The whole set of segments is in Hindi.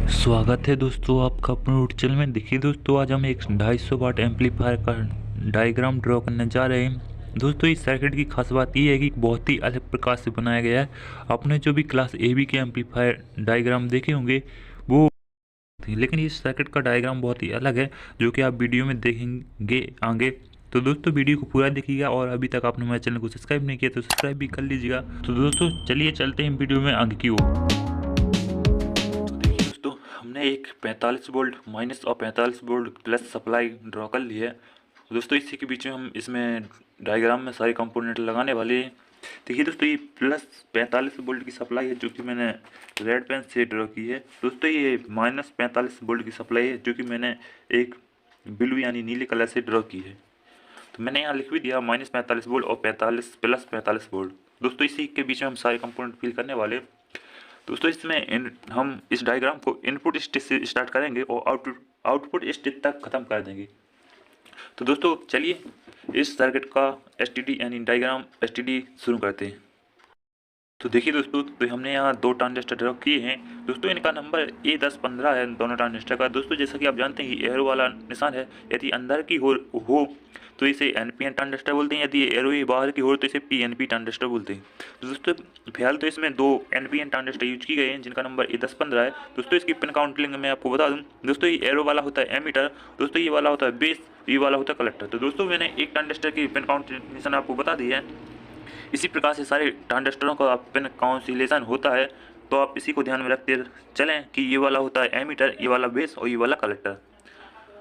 स्वागत है दोस्तों आपका अपने यूट्यूब चैनल में। देखिए दोस्तों, आज हम एक 250 वाट एम्पलीफायर का डायग्राम ड्रॉ करने जा रहे हैं। दोस्तों इस सर्किट की खास बात यह है कि बहुत ही अलग प्रकार से बनाया गया है। आपने जो भी क्लास ए बी के एम्पलीफायर डायग्राम देखे होंगे वो थी, लेकिन इस सर्किट का डायग्राम बहुत ही अलग है, जो कि आप वीडियो में देखेंगे आगे। तो दोस्तों वीडियो को पूरा देखिएगा, और अभी तक आपने मेरे चैनल को सब्सक्राइब नहीं किया तो सब्सक्राइब भी कर लीजिएगा। तो दोस्तों चलिए चलते हैं वीडियो में आगे की ओर। दोस्तों हमने एक 45 वोल्ट माइनस और 45 वोल्ट प्लस सप्लाई ड्रॉ कर ली है। दोस्तों इसी के बीच में हम इसमें डायग्राम में सारे कंपोनेंट लगाने वाले हैं। देखिए दोस्तों, ये प्लस 45 वोल्ट की सप्लाई है जो कि मैंने रेड पेन से ड्रॉ की है। दोस्तों ये माइनस 45 वोल्ट की सप्लाई है जो कि मैंने एक ब्लू यानी नीले कलर से ड्रॉ की है। तो मैंने यहाँ लिख भी दिया माइनस 45 वोल्ट और 45 प्लस 45 वोल्ट। दोस्तों इसी के बीच में हम सारे कंपोनेंट फिल करने वाले। दोस्तों इसमें हम इस डायग्राम को इनपुट स्टेज से स्टार्ट करेंगे और आउटपुट स्टेज तक ख़त्म कर देंगे। तो दोस्तों चलिए इस सर्किट का एसटीडी यानी डायग्राम एसटीडी शुरू करते हैं। तो देखिए दोस्तों, तो हमने यहाँ दो ट्रांजिस्टर ड्रॉ किए हैं। दोस्तों इनका नंबर A1015 है दोनों ट्रांजिस्टर का। दोस्तों जैसा कि आप जानते हैं कि एरो वाला निशान है, यदि अंदर की हो तो इसे NPN ट्रांजिस्टर बोलते हैं, यदि एरो ही बाहर की हो तो इसे PNP ट्रांजिस्टर बोलते हैं। तो दोस्तों फिलहाल तो इसमें दो NPN ट्रांजिस्टर यूज किए गए हैं जिनका नंबर A1015 है। दोस्तों इसकी पिन काउंटिंग मैं आपको बता दूँ। दोस्तों ये एरो वाला होता है एमीटर, दोस्तों ये वाला होता है बेस, ये वाला होता है कलेक्टर। तो दोस्तों मैंने एक ट्रांजिस्टर की पिन काउंटिंग आपको बता दी है। इसी प्रकार से सारे ट्रांजिस्टरों का पिन काउंसिलेशन होता है, तो आप इसी को ध्यान में रखते चलें कि ये वाला होता है एमीटर, ये वाला बेस और ये वाला कलेक्टर।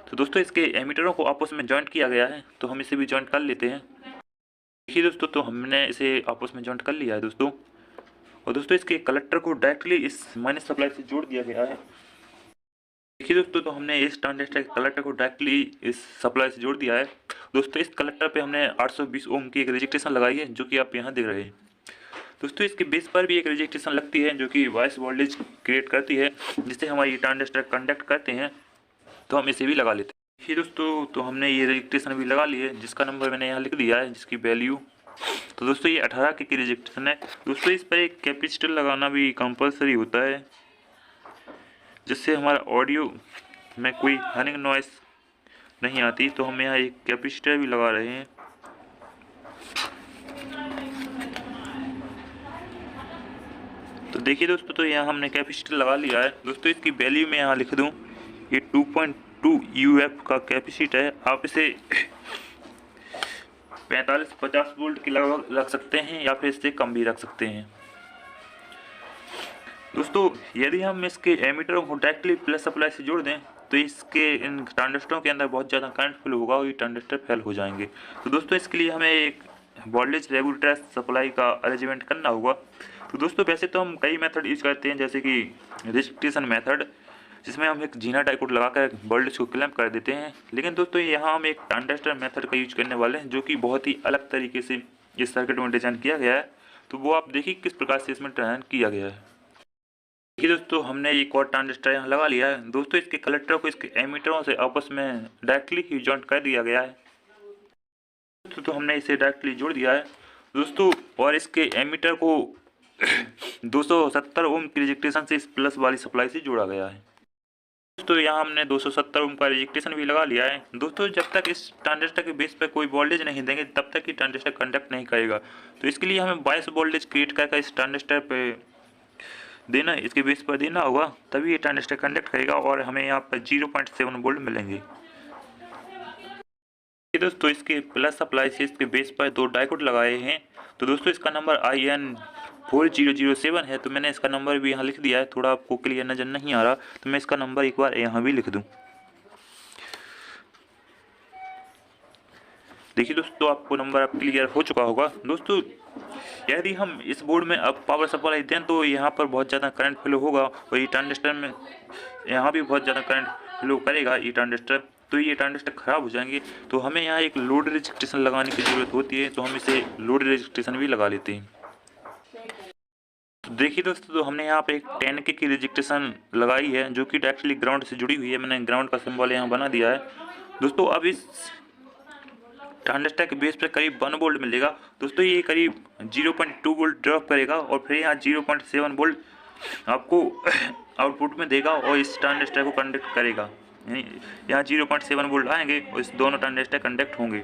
तो दोस्तों इसके एमीटरों को आपस में जॉइंट किया गया है, तो हम इसे भी जॉइंट कर लेते हैं। देखिए दोस्तों, तो हमने इसे आपस में जॉइंट कर लिया है दोस्तों। और दोस्तों इसके कलेक्टर को डायरेक्टली इस माइनस सप्लाई से जोड़ दिया गया है। देखिए दोस्तों, तो हमने इस ट्रांजिस्टर के कलेक्टर को डायरेक्टली इस सप्लाई से जोड़ दिया है। दोस्तों इस कलेक्टर पे हमने 820 ओम की एक रजिस्ट्रेशन लगाई है जो कि आप यहाँ देख रहे हैं। दोस्तों इसके बेस पर भी एक रजिस्ट्रेशन लगती है जो कि वॉइस वोल्टेज क्रिएट करती है, जिससे हमारी ट्रांजिस्टर कंडक्ट करते हैं। तो हम इसे भी लगा लेते हैं। देखिए दोस्तों, तो हमने ये रजिस्ट्रेशन भी लगा ली है जिसका नंबर मैंने यहाँ लिख दिया है, जिसकी वैल्यू। तो दोस्तों ये 18 की रजिस्ट्रेशन है। दोस्तों इस पर एक कैपेसिटर लगाना भी कंपलसरी होता है, जिससे हमारा ऑडियो में कोई हनिंग नॉइस नहीं आती। तो हम यहाँ एक कैपेसिटर भी लगा रहे हैं। तो देखिए दोस्तों, तो यहाँ हमने कैपेसिटर लगा लिया है। दोस्तों इसकी वैल्यू मैं यहाँ लिख दूँ, ये 2.2 UF का कैपेसिटर है। आप इसे 45-50 वोल्ट के लगभग रख सकते हैं या फिर इससे कम भी रख सकते हैं। दोस्तों यदि हम इसके एमीटरों को डायरेक्टली प्लस सप्लाई से जोड़ दें तो इसके इन ट्रांजिस्टरों के अंदर बहुत ज़्यादा करंट फ्लो होगा और ये ट्रांजिस्टर फेल हो जाएंगे। तो दोस्तों इसके लिए हमें एक वोल्टेज रेगुलेटर सप्लाई का अरेंजमेंट करना होगा। तो दोस्तों वैसे तो हम कई मेथड यूज करते हैं, जैसे कि रिस्ट्रिक्शन मेथड, जिसमें हम एक जीना डायोड लगाकर वोल्टेज को क्लैंप कर देते हैं। लेकिन दोस्तों यहाँ हम एक ट्रांजिस्टर मेथड का यूज करने वाले हैं जो कि बहुत ही अलग तरीके से इस सर्किट में डिजाइन किया गया है। तो वो आप देखिए किस प्रकार से इसमें डिजाइन किया गया है। देखिए दोस्तों, हमने एक और ट्रांजिस्टर यहाँ लगा लिया है। दोस्तों इसके कलेक्टर को इसके एमीटरों से आपस में डायरेक्टली ही जॉइंट कर दिया गया है। तो हमने इसे डायरेक्टली जोड़ दिया है दोस्तों, और इसके एमीटर को 270 ओम की रजिस्ट्रेशन से इस प्लस वाली सप्लाई से जोड़ा गया है। दोस्तों यहाँ हमने 270 ओम का रजिस्ट्रेशन भी लगा लिया है। दोस्तों जब तक इस ट्रांजिस्टर के बेस पर कोई वोल्टेज नहीं देंगे तब तक ये ट्रांजिस्टर कंडक्ट नहीं करेगा। तो इसके लिए हमें बायस वोल्टेज क्रिएट करके इस ट्रांजिस्टर पे देना, इसके बेस पर देना होगा, तभी ये ट्रांजिस्टर कंडक्ट करेगा और हमें यहाँ पर 0.7 वोल्ट मिलेंगे। दोस्तों इसके प्लस सप्लाई से इसके बेस पर दो डायोड लगाए हैं। तो दोस्तों इसका नंबर IN4007 है। तो मैंने इसका नंबर भी यहाँ लिख दिया है। थोड़ा आपको क्लियर नजर नहीं आ रहा तो मैं इसका नंबर एक बार यहाँ भी लिख दूँ। देखिए दोस्तों, आपको नंबर अब क्लियर हो चुका होगा। दोस्तों यदि हम इस बोर्ड में अब पावर सप्लाई दें तो यहाँ पर बहुत ज़्यादा करंट फ्लो होगा और ये ट्रांजिस्टर में यहाँ भी बहुत ज़्यादा करंट फ्लो करेगा ये ट्रांजिस्टर, तो ये ट्रांजिस्टर ख़राब हो जाएंगे। तो हमें यहाँ एक लोड रजिस्ट्रेशन लगाने की ज़रूरत होती है, तो हम इसे लोड रजिस्ट्रेशन भी लगा लेते हैं। तो देखिए दोस्तों, तो हमने यहाँ पे एक 10K की रजिस्ट्रेशन लगाई है जो कि डायरेक्टली ग्राउंड से जुड़ी हुई है। मैंने ग्राउंड का सिंबल यहाँ बना दिया है। दोस्तों अब इस ट्रांजिस्टर के बेस पर करीब 1 वोल्ट मिलेगा। दोस्तों ये करीब 0.2 वोल्ट ड्रॉप करेगा और फिर यहाँ 0.7 वोल्ट आपको आउटपुट में देगा और इस ट्रांजिस्टर को कंडक्ट करेगा। यानी यहाँ 0.7 वोल्ट आएंगे और इस दोनों ट्रांजिस्टर कंडक्ट होंगे।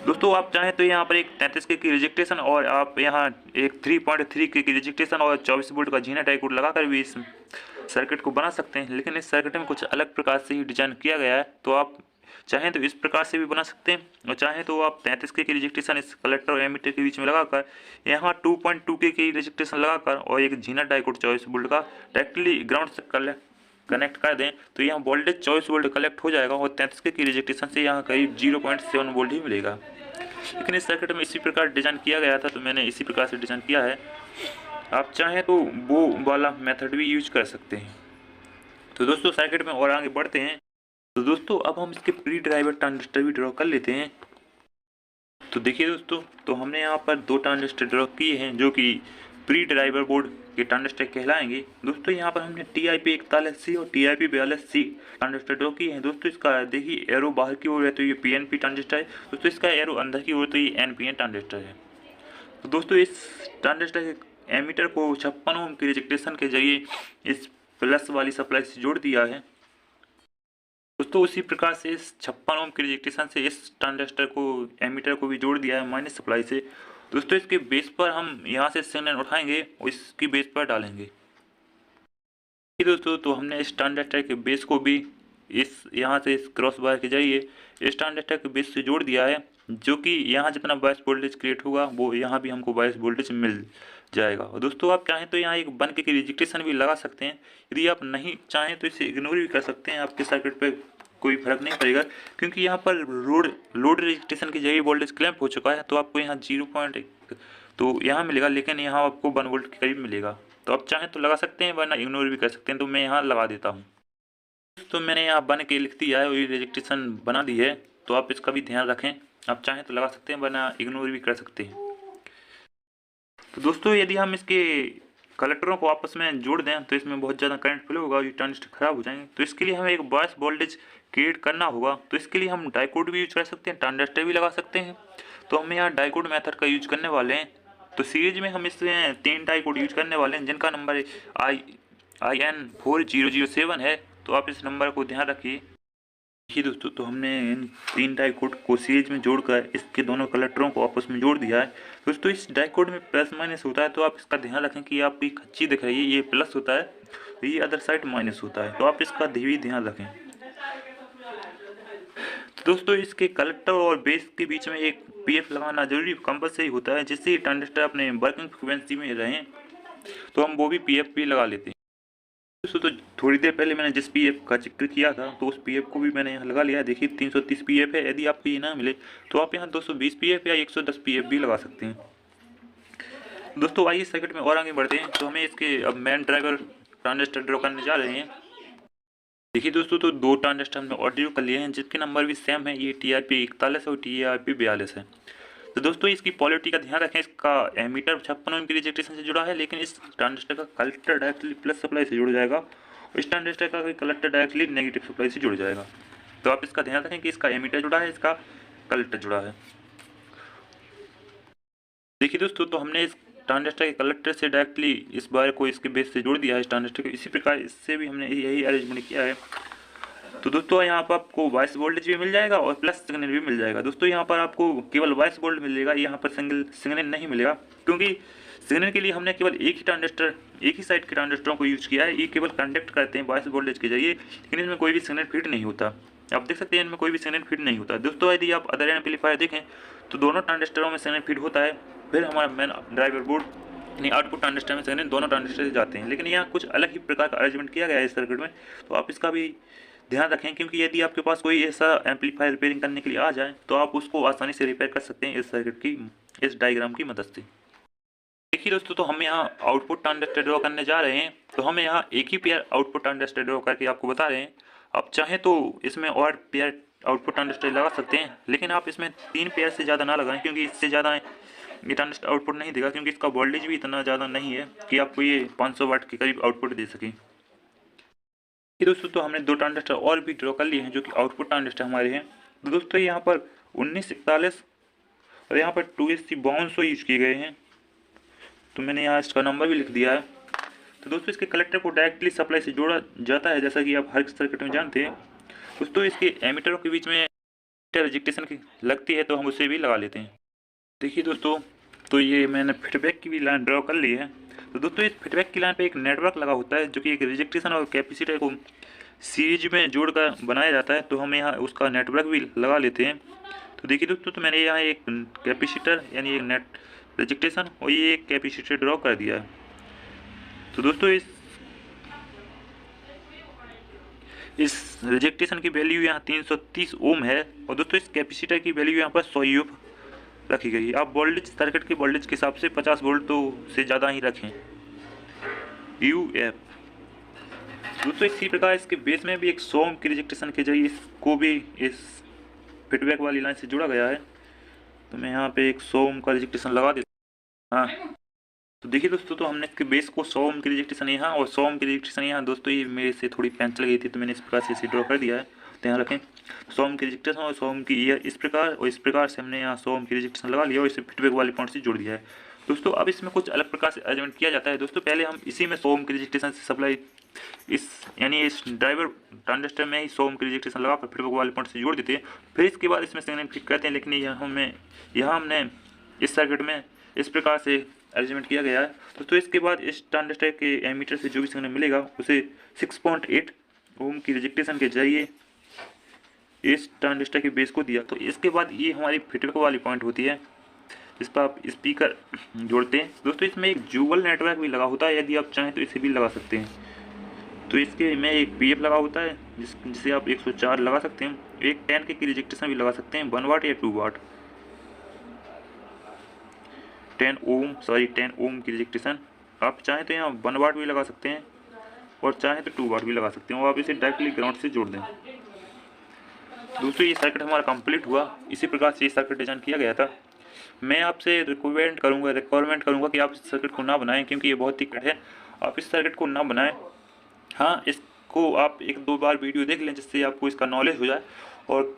दोस्तों आप चाहें तो यहाँ पर एक 33 के की रिजेक्टेशन और आप यहाँ एक 3.3 के की रिजेक्टेशन और 24 वोल्ट का जीना डायोड लगाकर भी इस सर्किट को बना सकते हैं, लेकिन इस सर्किट में कुछ अलग प्रकार से ही डिजाइन किया गया है। तो आप चाहें तो इस प्रकार से भी बना सकते हैं और चाहें तो आप 33 के की रिजेक्टेशन इस कलेक्टर और एमीटर के बीच में लगाकर यहाँ 2.2 के की रिजेक्टेशन लगाकर और एक जीना डायोड 24 वोल्ट का डायरेक्टली ग्राउंड से कनेक्ट कर दें तो यहाँ वोल्टेज 24 वोल्ट कलेक्ट हो जाएगा और 33 के की रिजेक्टेशन से यहाँ करीब 0.7 वोल्ट ही मिलेगा। लेकिन इस सर्किट में इसी प्रकार डिज़ाइन किया गया था तो मैंने इसी प्रकार से डिज़ाइन किया है। आप चाहें तो वो वाला मेथड भी यूज कर सकते हैं। तो दोस्तों सर्किट में और आगे बढ़ते हैं। तो दोस्तों अब हम इसके प्री ड्राइवर ट्रांजिस्टर भी ड्रॉ कर लेते हैं। तो देखिए दोस्तों, तो हमने यहाँ पर 2 ट्रांजिस्टर ड्रॉ किए हैं जो कि प्री ड्राइवर बोर्ड के ट्रांजिस्टर कहलाएंगे। दोस्तों यहाँ पर हमने TIP 41C और TIP 42C ट्रांजिस्टर ड्रॉ किए हैं। दोस्तों इसका देखिए एरो बाहर की ओर है तो ये PNP ट्रांजिस्टर है। दोस्तों इसका एरो अंदर की ओर तो ये NPN ट्रांजिस्टर है। तो दोस्तों इस ट्रांजिस्टर के एमीटर को 56 ओम की रिजेक्टेशन के जरिए इस प्लस वाली सप्लाई से जोड़ दिया है। दोस्तों उसी प्रकार से इस 56 ओम की रिजेक्टेशन से इस ट्रांजिस्टर को एमीटर को भी जोड़ दिया है माइनस सप्लाई से। दोस्तों इसके बेस पर हम यहाँ से सिग्नल उठाएंगे और इसकी बेस पर डालेंगे। दोस्तों तो हमने इस ट्रांजिस्टर के बेस को भी इस यहाँ से इस क्रॉस बार के जरिए इस ट्रांजिस्टर के बेस से जोड़ दिया है, जो कि यहाँ जितना बायस वोल्टेज क्रिएट होगा वो यहाँ भी हमको बायस वोल्टेज मिल जाएगा। और दोस्तों आप चाहें तो यहाँ एक 1 के रिजेक्टेशन भी लगा सकते हैं। यदि आप नहीं चाहें तो इसे इग्नोर भी कर सकते हैं, आपके सर्किट पे कोई फर्क नहीं पड़ेगा क्योंकि यहाँ पर लोड रिजेक्टेशन के जरिए वोल्टेज क्लैम्प हो चुका है। तो आपको यहाँ 0.1 तो यहाँ मिलेगा, लेकिन यहाँ आपको 1 वोल्ट के करीब मिलेगा। तो आप चाहें तो लगा सकते हैं वरना इग्नोर भी कर सकते हैं। तो मैं यहाँ लगा देता हूँ। तो मैंने यहाँ 1 के लिख दिया है और ये रिजेक्टेशन बना दी है, तो आप इसका भी ध्यान रखें। आप चाहें तो लगा सकते हैं वरना इग्नोर भी कर सकते हैं। तो दोस्तों यदि हम इसके कलेक्टरों को आपस में जोड़ दें तो इसमें बहुत ज़्यादा करंट फ्लो होगा और ये ट्रांजिस्टर खराब हो जाएंगे। तो इसके लिए हमें एक बायस वोल्टेज क्रिएट करना होगा। तो इसके लिए हम डायोड भी यूज कर सकते हैं, ट्रांजिस्टर भी लगा सकते हैं। तो हम यहाँ डायोड मेथड का यूज करने वाले हैं। तो सीरीज में हम इसमें 3 डायोड यूज करने वाले हैं जिनका नंबर IN4007 है। तो आप इस नंबर को ध्यान रखिए। देखिए दोस्तों, तो हमने इन 3 डायोड को सीरीज में जोड़कर इसके दोनों कलेक्टरों को आपस में जोड़ दिया है। दोस्तों इस डायोड में प्लस माइनस होता है, तो आप इसका ध्यान रखें कि आपकी खच्ची दिख रही है ये प्लस होता है तो ये अदर साइड माइनस होता है। तो आप इसका भी ध्यान रखें। तो दोस्तों इसके कलेक्टर और बेस के बीच में एक PF लगाना जरूरी कंपलसरी होता है, जिससे ट्रांजिस्टर अपने वर्किंग फ्रिक्वेंसी में रहें। तो हम वो भी PF भी लगा लेते हैं। दोस्तों तो थोड़ी देर पहले मैंने जिस PF का जिक्र किया था तो उस PF को भी मैंने यहाँ लगा लिया है। देखिए 330 PF है। यदि आपको ये ना मिले तो आप यहाँ 220 PF या 110 PF भी लगा सकते हैं। दोस्तों आइए सर्किट में और आगे बढ़ते हैं। तो हमें इसके अब मेन ड्राइवर ट्रांजिस्टर ड्रॉ करने जा रहे हैं। देखिए दोस्तों, तो 2 ट्रांजिस्टर हमने और ड्रॉ कर लिए हैं जिसके नंबर भी सेम है। ये TIP 41 और TIP 42 है। तो दोस्तों इसकी पॉलिटी का ध्यान रखें। इसका एमीटर 56 ओम की रिजेक्टेशन से जुड़ा है, लेकिन इस ट्रांजिस्टर का कलेक्टर डायरेक्टली प्लस सप्लाई से जुड़ जाएगा और इस ट्रांजिस्टर का कलेक्टर डायरेक्टली नेगेटिव सप्लाई से जुड़ जाएगा। तो आप इसका ध्यान रखें कि इसका एमीटर जुड़ा है, इसका कलेक्टर जुड़ा है। देखिए दोस्तों, तो हमने इस ट्रांजिस्टर के कलेक्टर से डायरेक्टली इस वायर को इसके बेस से जोड़ दिया है इस ट्रांजिस्टर को। इसी प्रकार इससे भी हमने यही अरेंजमेंट किया है। तो दोस्तों यहाँ पर आपको बायस वोल्टेज भी मिल जाएगा और प्लस सिग्नल भी मिल जाएगा। दोस्तों यहाँ पर आपको केवल बायस वोल्ट मिलेगा, यहाँ पर सिग्नल नहीं मिलेगा क्योंकि सिग्नल के लिए हमने केवल एक ही साइड के ट्रांजिस्टरों को यूज किया है। ये केवल कंडक्ट करते हैं बायस वोल्टेज के जरिए, लेकिन इसमें कोई भी सिग्नल फीड नहीं होता। आप देख सकते हैं इनमें कोई भी सिग्नल फीड नहीं होता। दोस्तों यदि आप अदर एम्पलीफायर देखें तो दोनों ट्रांजिस्टरों में सिग्नल फीड होता है, फिर हमारा मेन ड्राइवर बोर्ड यानी आउटपुट ट्रांजिस्टर में सिग्नल दोनों ट्रांजिस्टर से जाते हैं। लेकिन यहाँ कुछ अलग ही प्रकार का अरेंजमेंट किया गया है इस सर्किट में। तो आप इसका भी ध्यान रखें क्योंकि यदि आपके पास कोई ऐसा एम्पलीफायर रिपेयरिंग करने के लिए आ जाए तो आप उसको आसानी से रिपेयर कर सकते हैं इस सर्किट की इस डायग्राम की मदद से। देखिए दोस्तों, तो हम यहाँ आउटपुट ट्रांजिस्टर ड्रॉ करने जा रहे हैं। तो हम यहाँ एक ही पेयर आउटपुट ट्रांजिस्टर ड्रॉ करके आपको बता रहे हैं। आप चाहें तो इसमें और पेयर आउटपुट ट्रांजिस्टर लगा सकते हैं, लेकिन आप इसमें 3 पेयर से ज़्यादा ना लगाएं क्योंकि इससे ज़्यादा ये ट्रांजिस्टर आउटपुट नहीं देगा, क्योंकि इसका वोल्टेज भी इतना ज़्यादा नहीं है कि आपको ये 500 वाट के करीब आउटपुट दे सके। दोस्तों तो हमने 2 ट्रांजिस्टर और भी ड्रॉ कर लिए हैं जो कि आउटपुट ट्रांजिस्टर हमारे हैं। तो दोस्तों यहाँ पर 1941 और यहाँ पर 2SC 5200 यूज किए गए हैं। तो मैंने यहाँ इसका नंबर भी लिख दिया है। तो दोस्तों इसके कलेक्टर को डायरेक्टली सप्लाई से जोड़ा जाता है, जैसा कि आप हर सर्किट में जानते हैं। दोस्तों इसके एमीटरों के बीच में रिजेक्टेशन की लगती है, तो हम उसे भी लगा लेते हैं। देखिए दोस्तों, तो ये मैंने फीडबैक की भी लाइन ड्रॉ कर ली है। तो दोस्तों इस फीडबैक की लाइन पे एक नेटवर्क लगा होता है, जो कि एक रिजेक्टेशन और कैपेसिटर को सीरीज में जोड़कर बनाया जाता है। तो हम यहाँ उसका नेटवर्क भी लगा लेते हैं। तो देखिए दोस्तों, तो मैंने यहाँ एक कैपेसिटर यानी एक नेट रिजेक्टेशन और ये एक कैपेसिटर ड्रॉ कर दिया है। तो दोस्तों इस रिजेक्टेशन की वैल्यू यहाँ 330 ओम है और दोस्तों इस कैपेसिटर की वैल्यू यहाँ पर 100 यूफ रखी गई है। आप वोल्टेज सर्किट के वोल्टेज के हिसाब से 50 वोल्ट तो से ज़्यादा ही रखें। UF दोस्तों इसी प्रकार इसके बेस में भी एक 100 ओम की रिजेक्टेशन के जरिए इसको भी इस फीडबैक वाली लाइन से जोड़ा गया है। तो मैं यहाँ पे एक 100 ओम का रिजेक्टेशन लगा देता हूँ। हाँ, तो देखिए दोस्तों, तो हमने इसके बेस को 100 ओम की रिजेक्टेशन यहाँ और 100 ओम की रिजेक्टेशन यहाँ। दोस्तों ये मेरे से थोड़ी पेन चल गई थी, तो मैंने इस प्रकार से इसे ड्रॉ कर दिया है। तो यहाँ रखें 100 ओम की रिजेक्टेशन और 100 ओम की ईयर इस प्रकार, और इस प्रकार से हमने यहाँ 100 ओम की रिजेक्टेशन लगा लिया और इसे फीडबैक वाले पॉइंट से जोड़ दिया है। दोस्तों अब इसमें कुछ अलग प्रकार से अरेंजमेंट किया जाता है। दोस्तों पहले हम इसी में 100 ओम की रिजेक्टेशन से सप्लाई इस ड्राइवर ट्रांजिस्टर में ही 100 ओम की रिजेक्टेशन लगाकर फीडबैक वाले पॉइंट से जोड़ देते हैं। फिर इसके बाद इसमें सिग्नल फिट करते हैं। लेकिन यहाँ हमने इस सर्किट में इस प्रकार से अरेंजमेंट किया गया है। दोस्तों इसके बाद इस ट्रांजिस्टर के एमीटर से जो भी सिग्नल मिलेगा उसे 6.8 ओम की रिजेक्टेशन के जरिए इस ट्रांजिस्टर के बेस को दिया। तो इसके बाद ये हमारी फीडबैक वाली पॉइंट होती है, इस पर आप स्पीकर जोड़ते हैं। दोस्तों इसमें एक जुगल नेटवर्क भी लगा होता है, यदि आप चाहें तो इसे भी लगा सकते हैं। तो इसके में एक PF लगा होता है जिसे आप 104 लगा सकते हैं। एक 10 की रिजेक्टेशन भी लगा सकते हैं, 1 वाट या 2 वाट। 10 ओम की रिजेक्टेशन आप चाहें तो यहाँ 1 वाट भी लगा सकते हैं और चाहें तो 2 वाट भी लगा सकते हैं, और आप इसे डायरेक्टली ग्राउंड से जोड़ दें। दोस्तों ये सर्किट हमारा कंप्लीट हुआ। इसी प्रकार से ये सर्किट डिजाइन किया गया था। मैं आपसे रिक्वायरमेंट करूँगा कि आप इस सर्किट को ना बनाएं, क्योंकि ये बहुत ही कट है। आप इस सर्किट को ना बनाएं। हाँ, इसको आप 1-2 बार वीडियो देख लें, जिससे आपको इसका नॉलेज हो जाए। और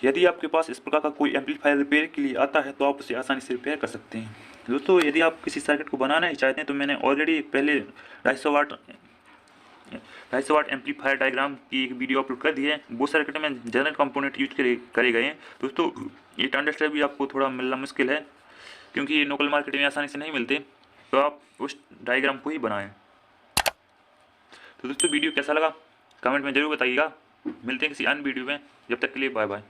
यदि आपके पास इस प्रकार का कोई एम्पलीफायर रिपेयर के लिए आता है तो आप उसे आसानी से रिपेयर कर सकते हैं। दोस्तों यदि आप किसी सर्किट को बनाना ही चाहते हैं तो मैंने ऑलरेडी पहले 250 वाट एम्पलीफायर डायग्राम की एक वीडियो अपलोड कर दी है। वो सर्किट में जनरल कंपोनेंट यूज करे गए हैं। दोस्तों ये ट्रांजिस्टर भी आपको थोड़ा मिलना मुश्किल है, क्योंकि ये लोकल मार्केट में आसानी से नहीं मिलते, तो आप उस डायग्राम को ही बनाएं। तो दोस्तों वीडियो कैसा लगा कमेंट में ज़रूर बताइएगा। मिलते हैं किसी अन्य वीडियो में, जब तक के लिए बाय बाय।